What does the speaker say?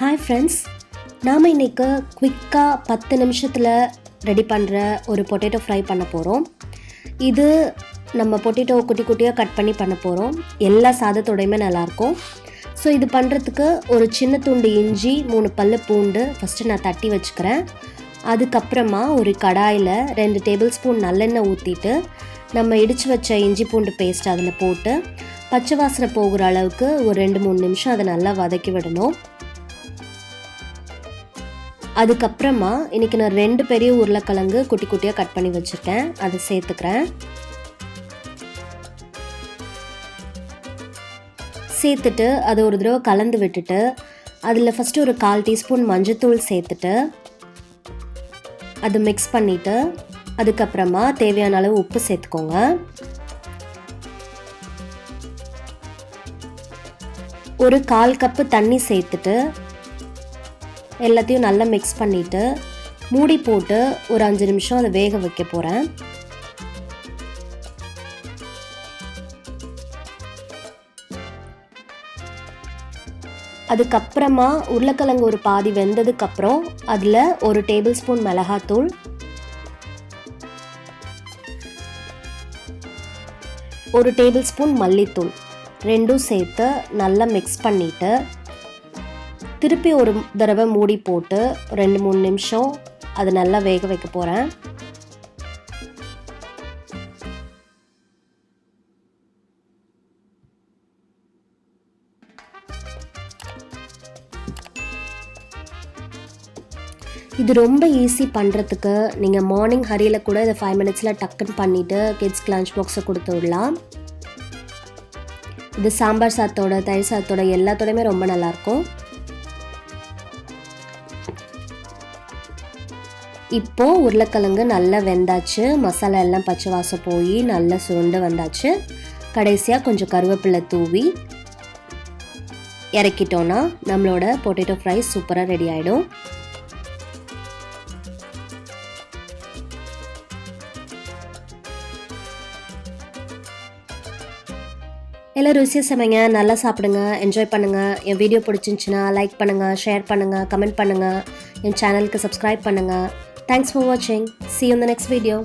Hi friends, நாம இன்னைக்கு குயிக்கா 10 நிமிஷத்துல ரெடி பண்ற ஒரு பொட்டேட்டோ ஃப்ரை பண்ண போறோம். இது நம்ம பொட்டேட்டோ குட்டி குட்டியா கட் பண்ணி பண்ண போறோம். எல்லா சாதத்தோடயுமே நல்லா இருக்கும். ஸோ இது பண்ணுறதுக்கு ஒரு சின்ன துண்டு இஞ்சி 3 பல்லு பூண்டு ஃபஸ்ட்டு நான் தட்டி வச்சுக்கிறேன். அதுக்கப்புறமா ஒரு கடாயில் 2 டேபிள் ஸ்பூன் நல்லெண்ணெய் ஊற்றிட்டு நம்ம இடித்து வச்ச இஞ்சி பூண்டு பேஸ்ட் அதில் போட்டு பச்சை வாசனை போகிற அளவுக்கு ஒரு 2-3 நிமிஷம் அதை நல்லா வதக்கி விடணும். அதுக்கப்புறமா இன்றைக்கி நான் 2 பெரிய உருளைக்கிழங்கு குட்டி குட்டியாக கட் பண்ணி வச்சுருக்கேன், அதை சேர்த்துக்கிறேன். சேர்த்துட்டு அதை ஒரு தடவை கலந்து விட்டுட்டு அதில் ஃபஸ்ட்டு ஒரு 1/4 டீஸ்பூன் மஞ்சத்தூள் சேர்த்துட்டு அது மிக்ஸ் பண்ணிவிட்டு அதுக்கப்புறமா தேவையான அளவு உப்பு சேர்த்துக்கோங்க. ஒரு 1/4 கப்பு தண்ணி சேர்த்துட்டு எல்லாத்தையும் நல்லா மிக்ஸ் பண்ணிவிட்டு மூடி போட்டு ஒரு 5 நிமிஷம் அதை வேக வைக்க போகிறேன். அதுக்கப்புறமா உருளைக்கிழங்கு ஒரு பாதி வெந்ததுக்கப்புறம் அதில் ஒரு டேபிள் ஸ்பூன் மிளகாத்தூள், ஒரு டேபிள் ஸ்பூன் மல்லித்தூள் ரெண்டும் சேர்த்து நல்லா மிக்ஸ் பண்ணிவிட்டு திருப்பி ஒரு தடவை மூடி போட்டு 2-3 நிமிஷம் அது நல்லா வேக வைக்க போகிறேன். இது ரொம்ப ஈஸி பண்ணுறதுக்கு. நீங்கள் மார்னிங் ஹரியில் கூட இதை 5 மினிட்ஸில் டக்குன்னு பண்ணிவிட்டு கிட்ஸ்க்கு லஞ்ச் பாக்ஸை கொடுத்து விடலாம். இது சாம்பார் சாதத்தோட தயிர் சாதத்தோட எல்லாத்தோடையுமே ரொம்ப நல்லாயிருக்கும். இப்போது உருளைக்கிழங்கு நல்லா வெந்தாச்சு, மசாலா எல்லாம் பச்சை வாசம் போய் நல்லா சுருண்டு வந்தாச்சு. கடைசியாக கொஞ்சம் கருவேப்பிலை தூவி இறக்கிட்டோன்னா நம்மளோட பொட்டேட்டோ ஃப்ரை சூப்பராக ரெடி ஆகிடும். எல்லாம் ருசியாக சமைங்க, நல்லா சாப்பிடுங்க, என்ஜாய் பண்ணுங்கள். என் வீடியோ பிடிச்சிருந்துச்சின்னா லைக் பண்ணுங்கள், ஷேர் பண்ணுங்கள், கமெண்ட் பண்ணுங்கள், என் சேனலுக்கு சப்ஸ்கிரைப் பண்ணுங்கள். Thanks for watching. See you in the next video.